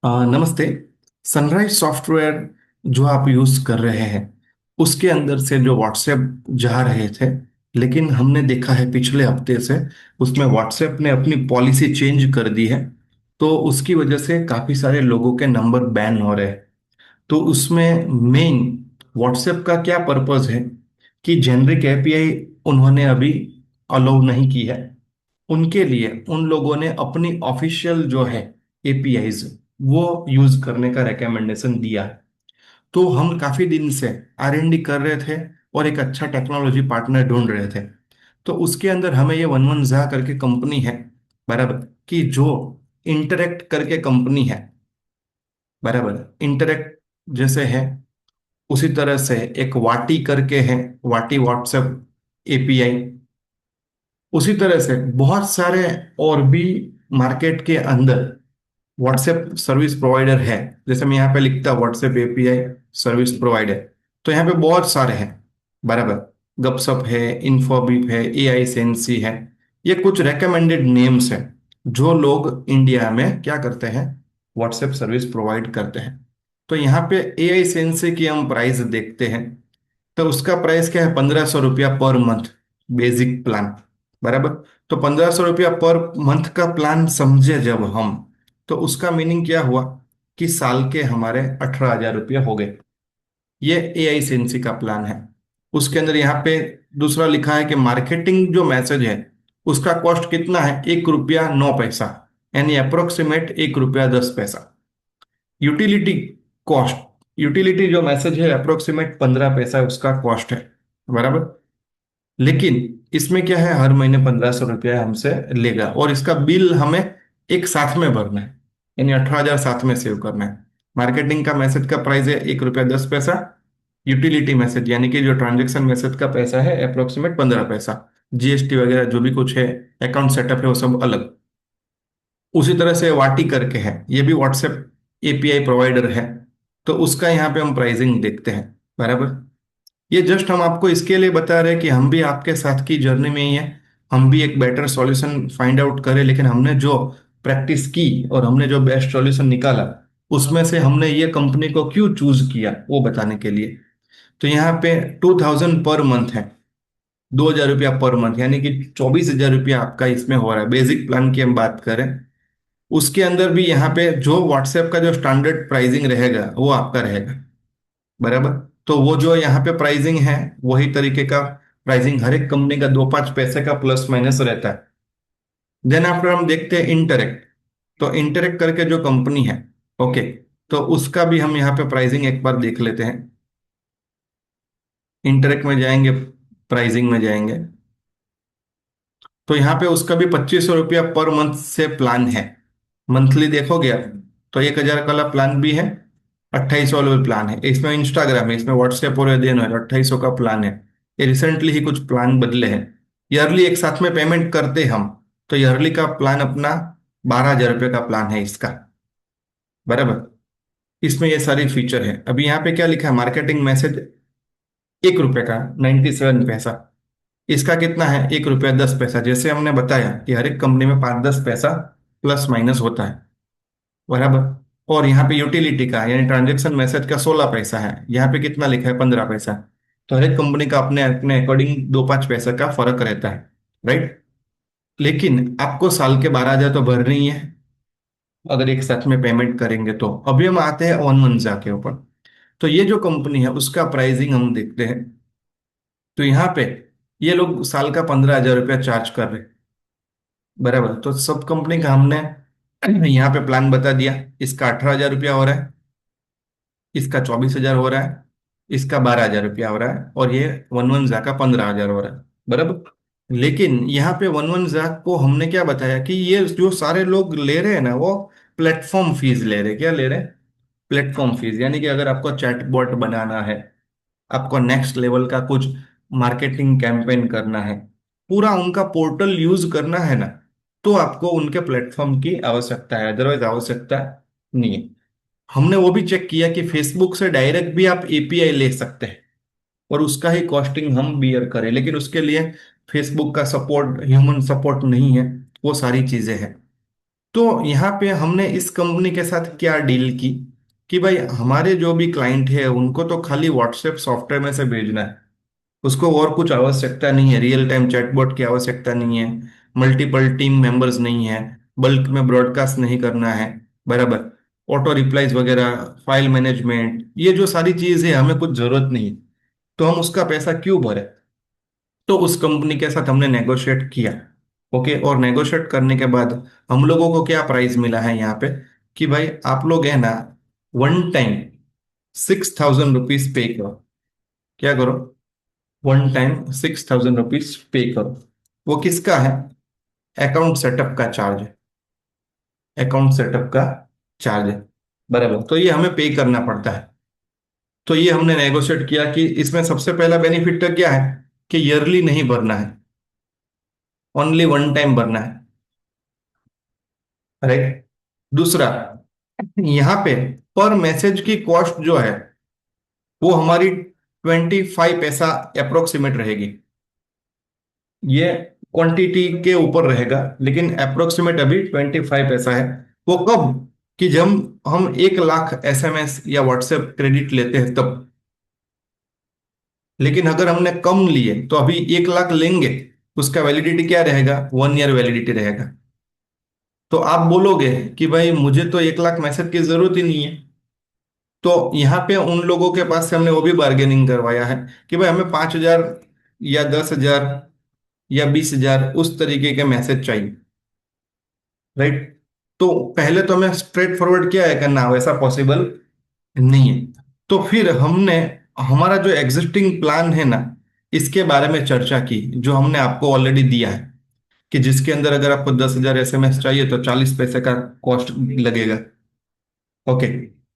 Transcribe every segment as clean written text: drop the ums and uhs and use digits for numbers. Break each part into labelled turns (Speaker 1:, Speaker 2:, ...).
Speaker 1: नमस्ते। Sunrise software जो आप यूज कर रहे हैं उसके अंदर से जो व्हाट्सएप जा रहे थे, लेकिन हमने देखा है पिछले हफ्ते से उसमें व्हाट्सएप ने अपनी पॉलिसी चेंज कर दी है। तो उसकी वजह से काफी सारे लोगों के नंबर बैन हो रहे हैं। तो उसमें मेन व्हाट्सएप का क्या पर्पस है कि जेनरिक एपीआई उन्होंने अभी अलाउ नहीं की है। उनके लिए उन लोगों ने अपनी ऑफिशियल जो है एपीआईज वो यूज करने का रिकमेंडेशन दिया है। तो हम काफी दिन से आर&डी कर रहे थे और एक अच्छा टेक्नोलॉजी पार्टनर ढूंढ रहे थे। तो उसके अंदर हमें ये वन वन जा करके कंपनी है, बराबर, कि जो इंटरेक्ट करके कंपनी है, बराबर, इंटरेक्ट जैसे है उसी तरह से एक वाटी करके है, वाटी व्हाट्सएप एपीआई। उसी तरह से बहुत सारे और भी मार्केट के अंदर व्हाट्सएप सर्विस प्रोवाइडर है। जैसे मैं यहाँ पे लिखता व्हाट्सएप एपीआई सर्विस प्रोवाइडर, तो यहाँ पे बहुत सारे हैं, बराबर। गपसप है, इन्फोबीप है, एआई सेंसी है। ये कुछ रेकमेंडेड नेम्स हैं जो लोग इंडिया में क्या करते हैं, व्हाट्सएप सर्विस प्रोवाइड करते हैं। तो यहाँ पे एआई सेंसी की हम प्राइस देखते हैं। तो उसका प्राइस क्या है, 1500 रुपया पर मंथ, बेसिक प्लान, बराबर। तो 1500 रुपया पर मंथ का प्लान समझे जब हम, तो उसका मीनिंग क्या हुआ कि साल के हमारे 18,000 रुपया हो गए। ये एआई सेंसी का प्लान है। उसके अंदर यहाँ पे दूसरा लिखा है कि मार्केटिंग जो मैसेज है उसका कॉस्ट कितना है, 1 रुपया 9 पैसा, यानी अप्रोक्सीमेट 1 रुपया 10 पैसा। यूटिलिटी कॉस्ट, यूटिलिटी जो मैसेज है अप्रोक्सीमेट 15 पैसा उसका कॉस्ट है, बराबर। लेकिन इसमें क्या है, हर महीने 1500 रुपया हमसे लेगा और इसका बिल हमें एक साथ में भरना है, यानी 18,000 साथ में सेव करना है। मार्केटिंग का मैसेज का प्राइस है 1 रुपया 10 पैसा। यूटिलिटी मैसेज यानी कि जो ट्रांजेक्शन मैसेज का पैसा है अप्रोक्सीमेट 15 पैसा। जीएसटी वगैरह जो भी कुछ है, अकाउंट सेटअप है, वो सब अलग। उसी तरह से वाटी करके है, ये भी व्हाट्सएप एपीआई प्रोवाइडर है। तो उसका यहाँ पे हम प्राइसिंग देखते हैं, बराबर। ये जस्ट हम आपको इसके लिए बता रहे हैं कि हम भी आपके साथ की जर्नी में ही है। हम भी एक बेटर सॉल्यूशन फाइंड आउट करें, लेकिन हमने जो प्रैक्टिस की और हमने जो बेस्ट सॉल्यूशन निकाला उसमें से हमने ये कंपनी को क्यों चूज किया वो बताने के लिए। तो यहाँ पे 2000 पर मंथ है, 2,000 रुपया पर मंथ, यानी कि 24,000 रुपया आपका इसमें हो रहा है। बेसिक प्लान की हम बात करें, उसके अंदर भी यहाँ पे जो व्हाट्सएप का जो स्टैंडर्ड प्राइसिंग रहेगा वो आपका रहेगा, बराबर। तो वो जो यहाँ पे प्राइसिंग है वही तरीके का प्राइसिंग हर एक कंपनी का 2-5 पैसे का प्लस माइनस रहता है। देन आफ्टर हम देखते हैं इंटरेक्ट। तो इंटरेक्ट करके जो कंपनी है, ओके, तो उसका भी हम यहाँ पे प्राइसिंग एक बार देख लेते हैं। इंटरेक्ट में जाएंगे, प्राइसिंग में जाएंगे, तो यहाँ पे उसका भी 2500 रुपया पर मंथ से प्लान है। मंथली देखोगे आप तो 1,000 वाला प्लान भी है, 2800 वाला भी प्लान है। इसमें इंस्टाग्राम है, इसमें व्हाट्सएप और देन है, 2800 का प्लान है। ये रिसेंटली ही कुछ प्लान बदले हैं। ईयरली एक साथ में पेमेंट करते हम, तो ईयरली का प्लान अपना 12,000 रुपये का प्लान है इसका, बराबर। इसमें ये सारी फीचर है। अभी यहाँ पे क्या लिखा है, मार्केटिंग मैसेज 1 रुपये का 97 पैसा। इसका कितना है, 1 रुपया 10 पैसा। जैसे हमने बताया कि हर एक कंपनी में 5-10 पैसा प्लस माइनस होता है, बराबर। और यहाँ पे यूटिलिटी का यानी ट्रांजेक्शन मैसेज का 16 पैसा है, यहाँ पे कितना लिखा है, 15 पैसा। तो हर एक कंपनी का अपने अपने अकॉर्डिंग 2-5 पैसा का फर्क रहता है, राइट। लेकिन आपको साल के 12,000 तो भरनी ही है अगर एक साथ में पेमेंट करेंगे तो। अभी हम आते हैं वन वन के ऊपर। तो ये जो कंपनी है उसका प्राइसिंग हम देखते हैं। तो यहाँ पे ये लोग साल का 15,000 रुपया चार्ज कर रहे हैं, बराबर। तो सब कंपनी का हमने यहाँ पे प्लान बता दिया। इसका 18,000 रुपया हो रहा है, इसका 24,000 हो रहा है, इसका 12,000 रुपया हो रहा है, और ये वन वन जा का 15,000 हो रहा है, बराबर। लेकिन यहाँ पे वन वन जा को हमने क्या बताया कि ये जो सारे लोग ले रहे हैं ना, वो प्लेटफॉर्म फीस ले रहे हैं। क्या ले रहे हैं, प्लेटफॉर्म फीस। यानी कि अगर आपको चैटबॉट बनाना है, आपको नेक्स्ट लेवल का कुछ मार्केटिंग कैंपेन करना है, पूरा उनका पोर्टल यूज करना है ना, तो आपको उनके प्लेटफॉर्म की आवश्यकता है, अदरवाइज आवश्यकता नहीं है। हमने वो भी चेक किया कि फेसबुक से डायरेक्ट भी आप एपीआई ले सकते हैं और उसका ही कॉस्टिंग हम बियर करें, लेकिन उसके लिए फेसबुक का सपोर्ट, ह्यूमन सपोर्ट नहीं है, वो सारी चीजें हैं। तो यहाँ पे हमने इस कंपनी के साथ क्या डील की कि भाई हमारे जो भी क्लाइंट है उनको तो खाली व्हाट्सएप सॉफ्टवेयर में से भेजना है, उसको और कुछ आवश्यकता नहीं है, रियल टाइम चैटबॉट की आवश्यकता नहीं है, मल्टीपल टीम मेंबर्स नहीं है, बल्क में ब्रॉडकास्ट नहीं करना है, बराबर, ऑटो रिप्लाईज वगैरह, फाइल मैनेजमेंट, ये जो सारी चीज है हमें कुछ जरूरत नहीं है, तो हम उसका पैसा क्यों भरे। तो उस कंपनी के साथ हमने नेगोशिएट किया। ओके, और नेगोशिएट करने के बाद हम लोगों को क्या प्राइस मिला है यहाँ पे कि भाई आप लोग है ना, वन टाइम 6,000 रुपीज पे करो। क्या करो? वन टाइम 6,000 रुपीज पे करो। वो किसका है? अकाउंट सेटअप का चार्ज है। अकाउंट सेटअप का चार्ज है, बराबर, तो ये हमें पे करना पड़ता है। तो ये हमने नेगोशिएट किया कि इसमें सबसे पहला बेनिफिट तो क्या है कि ईयरली नहीं भरना है, ओनली वन टाइम भरना है, राइट। दूसरा, यहाँ पे पर मैसेज की कॉस्ट जो है वो हमारी 25 पैसा अप्रोक्सीमेट रहेगी। ये क्वांटिटी के ऊपर रहेगा, लेकिन अप्रोक्सीमेट अभी 25 पैसा है। वो कब? कि जब हम 1 लाख एसएमएस या व्हाट्सएप क्रेडिट लेते हैं तब। लेकिन अगर हमने कम लिए तो अभी 1 लाख लेंगे, उसका वैलिडिटी क्या रहेगा? 1 ईयर वैलिडिटी रहेगा। तो आप बोलोगे कि भाई मुझे तो 1 लाख मैसेज की जरूरत ही नहीं है। तो यहाँ पे उन लोगों के पास से हमने वो भी बार्गेनिंग करवाया है कि भाई हमें 5,000 या 10,000 या 20,000 उस तरीके के मैसेज चाहिए, राइट। तो पहले तो हमें स्ट्रेट फॉरवर्ड क्या है करना, वैसा पॉसिबल नहीं है। तो फिर हमने हमारा जो एग्जिस्टिंग प्लान है ना, इसके बारे में चर्चा की, जो हमने आपको ऑलरेडी दिया है, कि जिसके अंदर अगर आपको 10,000 एसएमएस चाहिए तो 40 पैसे का कॉस्ट लगेगा। ओके,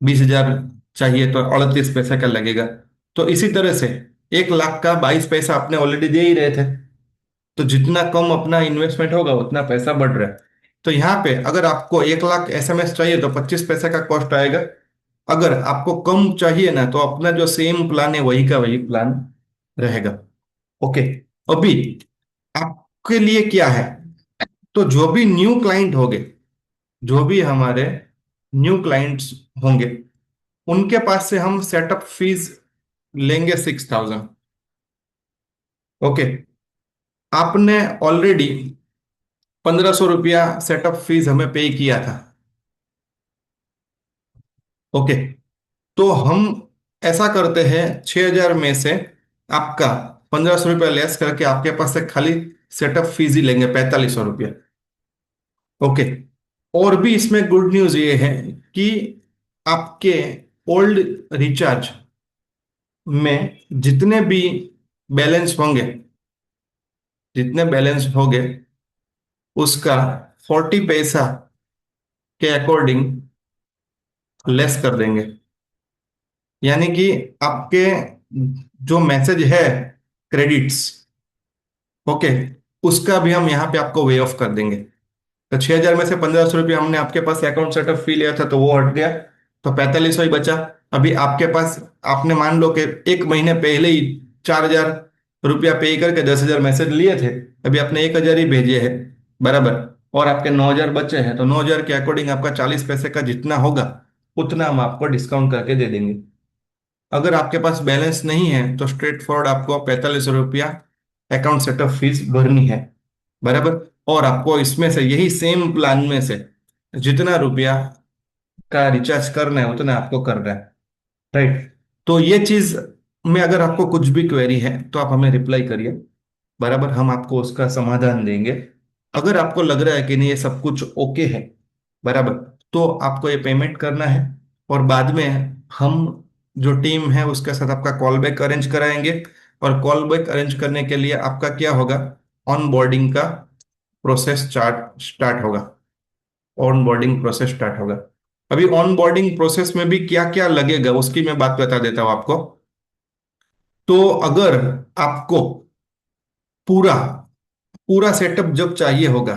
Speaker 1: 20,000 चाहिए तो 38 पैसे का लगेगा। तो इसी तरह से 1 लाख का 22 पैसा आपने ऑलरेडी दे ही रहे थे, तो जितना कम अपना इन्वेस्टमेंट होगा उतना पैसा बढ़ रहा है। तो यहाँ पे अगर आपको 1 लाख एसएमएस चाहिए तो 25 पैसे का कॉस्ट आएगा। अगर आपको कम चाहिए ना तो अपना जो सेम प्लान है वही का वही प्लान रहेगा। ओके, अभी आपके लिए क्या है, तो जो भी न्यू क्लाइंट होंगे, जो भी हमारे न्यू क्लाइंट्स होंगे, उनके पास से हम सेटअप फीस लेंगे 6,000। ओके, आपने ऑलरेडी 1,500 रुपया सेटअप फीस हमें पे किया था। ओके, तो हम ऐसा करते हैं, 6,000 में से आपका 1,500 रुपया लेस करके आपके पास से खाली सेटअप फीस ही लेंगे, 4,500 रुपया। ओके, और भी इसमें गुड न्यूज ये है कि आपके ओल्ड रिचार्ज में जितने भी बैलेंस होंगे, जितने बैलेंस होंगे उसका 40 पैसा के अकॉर्डिंग लेस कर देंगे। यानी कि आपके जो मैसेज है क्रेडिट्स, ओके, उसका भी हम यहाँ पे आपको वे ऑफ कर देंगे। तो 6,000 में से 1,500 रुपया हमने आपके पास अकाउंट सेटअप फी लिया था तो वो हट गया, तो 4500 ही बचा। अभी आपके पास, आपने मान लो कि 1 महीने पहले ही 4,000 रुपया पे करके 10,000 मैसेज लिए थे, अभी आपने 1,000 ही भेजे हैं, बराबर, और आपके 9,000 बचे हैं, तो 9,000 के अकॉर्डिंग आपका 40 पैसे का जितना होगा उतना हम आपको डिस्काउंट करके दे देंगे। अगर आपके पास बैलेंस नहीं है तो स्ट्रेट फॉरवर्ड आपको 4500 रुपया अकाउंट सेटअप फीस भरनी है, बराबर। और आपको इसमें से यही सेम प्लान में से जितना रुपया का रिचार्ज करना है उतना आपको करना है, राइट। तो ये चीज में अगर आपको कुछ भी क्वेरी है तो आप हमें रिप्लाई करिए, बराबर, हम आपको उसका समाधान देंगे। अगर आपको लग रहा है कि नहीं ये सब कुछ ओके है, बराबर, तो आपको ये पेमेंट करना है, और बाद में हम जो टीम है उसके साथ आपका कॉल बैक अरेंज कराएंगे। और कॉल बैक अरेंज करने के लिए आपका क्या होगा, ऑन बोर्डिंग का प्रोसेस चार्ट स्टार्ट होगा, ऑन बोर्डिंग प्रोसेस स्टार्ट होगा। अभी ऑन बोर्डिंग प्रोसेस में भी क्या क्या लगेगा उसकी मैं बात बता देता हूं आपको। तो अगर आपको पूरा पूरा सेटअप जब चाहिए होगा,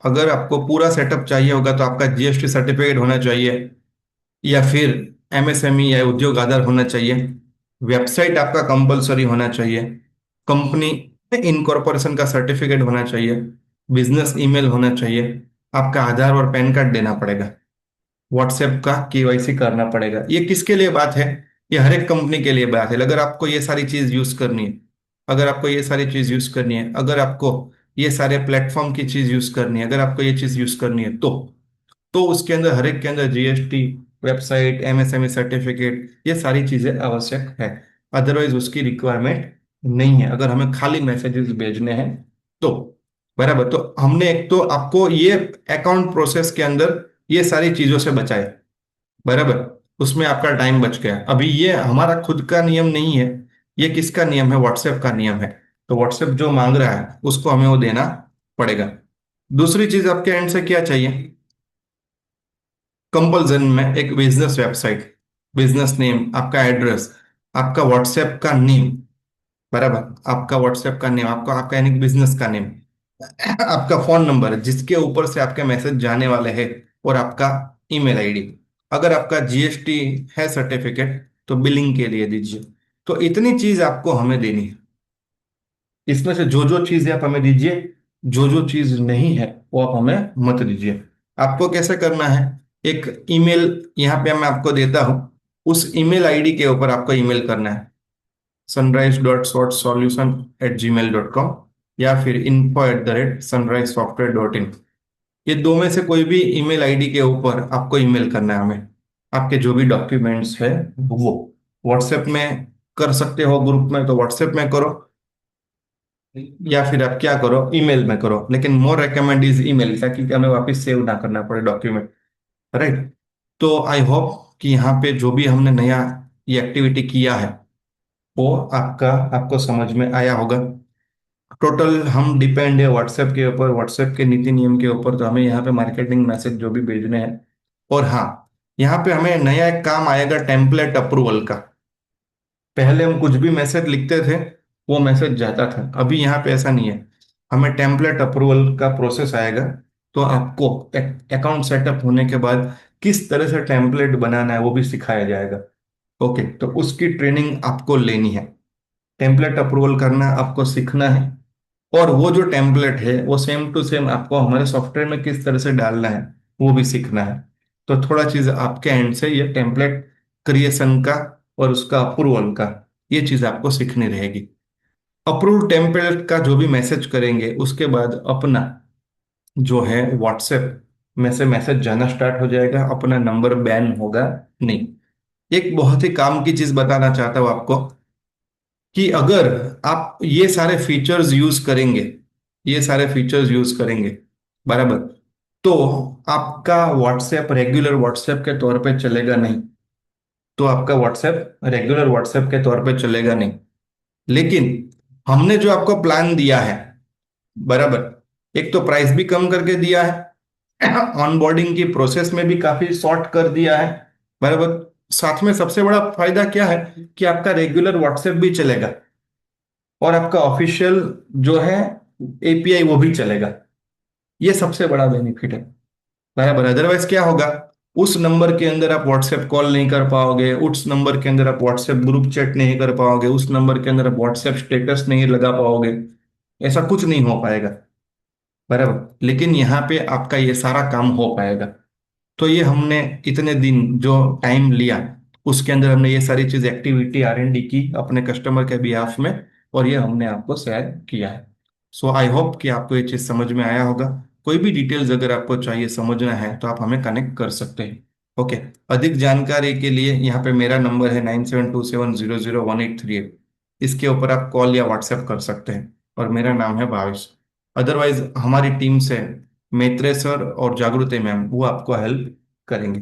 Speaker 1: अगर आपको पूरा सेटअप चाहिए होगा तो आपका जीएसटी सर्टिफिकेट होना चाहिए, या फिर एमएसएमई या उद्योग आधार होना चाहिए, वेबसाइट आपका कंपलसरी होना चाहिए, कंपनी इनकॉर्पोरेशन का सर्टिफिकेट होना चाहिए, बिजनेस ईमेल होना चाहिए, आपका आधार और पैन कार्ड देना पड़ेगा, व्हाट्सएप का केवाईसी करना पड़ेगा। ये किसके लिए बात है? ये हर एक कंपनी के लिए बात है। अगर आपको ये सारी चीज यूज करनी है, अगर आपको ये सारी चीज यूज करनी है, अगर आपको ये सारे प्लेटफॉर्म की चीज यूज करनी है, अगर आपको ये चीज यूज करनी है, तो उसके अंदर हर एक के अंदर जीएसटी, वेबसाइट, एमएसएमई सर्टिफिकेट, ये सारी चीजें आवश्यक है। अदरवाइज उसकी रिक्वायरमेंट नहीं है, अगर हमें खाली मैसेजेस भेजने हैं तो। बराबर, तो हमने एक तो आपको ये अकाउंट प्रोसेस के अंदर ये सारी चीजों से बचाए। बराबर, उसमें आपका टाइम बच गया। अभी ये हमारा खुद का नियम नहीं है, ये किसका नियम है? व्हाट्सएप का नियम है। तो व्हाट्सएप जो मांग रहा है उसको हमें वो देना पड़ेगा। दूसरी चीज आपके एंड से क्या चाहिए? कंपल्सन में एक बिजनेस वेबसाइट, बिजनेस नेम, आपका एड्रेस, आपका व्हाट्सएप का नेम। बराबर, आपका व्हाट्सएप का नेम, आपका आपका यानी बिजनेस का नेम, आपका फोन नंबर जिसके ऊपर से आपके मैसेज जाने वाले हैं, और आपका ईमेल आईडी। अगर आपका जीएसटी है सर्टिफिकेट तो बिलिंग के लिए दीजिए। तो इतनी चीज आपको हमें देनी है। इसमें से जो जो चीज है आप हमें दीजिए, जो जो चीज नहीं है वो आप हमें मत दीजिए। आपको कैसे करना है? एक ईमेल यहाँ पे मैं आपको देता हूँ, उस ईमेल आईडी के ऊपर आपको ईमेल करना है, sunrise.solution@gmail.com, या फिर info@sunrisesofware.in। ये दो में से कोई भी ईमेल आईडी के ऊपर आपको ईमेल करना है हमें, आपके जो भी डॉक्यूमेंट्स है वो। व्हाट्सएप में कर सकते हो, ग्रुप में तो व्हाट्सएप में करो, या फिर आप क्या करो, ईमेल में करो, लेकिन मोर रिकमेंड इज ईमेल, ताकि हमें वापस सेव ना करना पड़े डॉक्यूमेंट। राइट। तो आई होप कि यहाँ पे जो भी हमने नया ये एक्टिविटी किया है वो आपको समझ में आया होगा। टोटल हम डिपेंड है व्हाट्सएप के ऊपर, व्हाट्सएप के नीति नियम के ऊपर। तो हमें यहाँ पे मार्केटिंग मैसेज जो भी भेजने हैं, और हाँ, यहाँ पे हमें नया एक काम आएगा, टेम्पलेट अप्रूवल का। पहले हम कुछ भी मैसेज लिखते थे, वो मैसेज जाता था, अभी यहाँ पे ऐसा नहीं है। हमें टेम्पलेट अप्रूवल का प्रोसेस आएगा। तो आपको अकाउंट सेटअप होने के बाद किस तरह से टेम्पलेट बनाना है वो भी सिखाया जाएगा। ओके, तो उसकी ट्रेनिंग आपको लेनी है, टेम्पलेट अप्रूवल करना आपको सीखना है। और वो जो टेम्पलेट है वो सेम टू सेम आपको हमारे सॉफ्टवेयर में किस तरह से डालना है वो भी सीखना है। तो थोड़ा चीज आपके एंड से ये टेम्पलेट क्रिएशन का और उसका अप्रूवल का, ये चीज आपको सीखनी रहेगी। अप्रूव टेम्पलेट का जो भी मैसेज करेंगे उसके बाद अपना जो है व्हाट्सएप में से मैसेज जाना स्टार्ट हो जाएगा, अपना नंबर बैन होगा नहीं। एक बहुत ही काम की चीज बताना चाहता हूं आपको, कि अगर आप ये सारे फीचर्स यूज करेंगे, ये सारे फीचर्स यूज करेंगे, बराबर, तो आपका व्हाट्सएप रेगुलर व्हाट्सएप के तौर पे चलेगा नहीं। तो आपका व्हाट्सएप रेगुलर व्हाट्सएप के तौर पे चलेगा नहीं। लेकिन हमने जो आपको प्लान दिया है, बराबर, एक तो प्राइस भी कम करके दिया है, ऑनबोर्डिंग की प्रोसेस में भी काफी शॉर्ट कर दिया है, बराबर। साथ में सबसे बड़ा फायदा क्या है कि आपका रेगुलर व्हाट्सएप भी चलेगा, और आपका ऑफिशियल जो है एपीआई वो भी चलेगा। ये सबसे बड़ा बेनिफिट है, बराबर। अदरवाइज क्या होगा, उस नंबर के अंदर आप व्हाट्सएप कॉल नहीं कर पाओगे, उस नंबर के अंदर आप व्हाट्सएप ग्रुप चैट नहीं कर पाओगे, उस नंबर के अंदर आप व्हाट्सएप स्टेटस नहीं लगा पाओगे, ऐसा कुछ नहीं हो पाएगा, बराबर। लेकिन यहाँ पे आपका ये सारा काम हो पाएगा। तो ये हमने इतने दिन जो टाइम लिया, उसके अंदर हमने ये सारी चीज एक्टिविटी आर&डी की अपने कस्टमर के बिहाफ में, और ये हमने आपको शेयर किया है। सो आई होप कि आपको ये चीज समझ में आया होगा। कोई भी डिटेल्स अगर आपको चाहिए, समझना है, तो आप हमें कनेक्ट कर सकते हैं। ओके। अधिक जानकारी के लिए यहाँ पे मेरा नंबर है 9727001838। इसके ऊपर आप कॉल या व्हाट्सएप कर सकते हैं, और मेरा नाम है भावेश। अदरवाइज हमारी टीम से मित्रे सर और जागृति मैम वो आपको हेल्प करेंगे।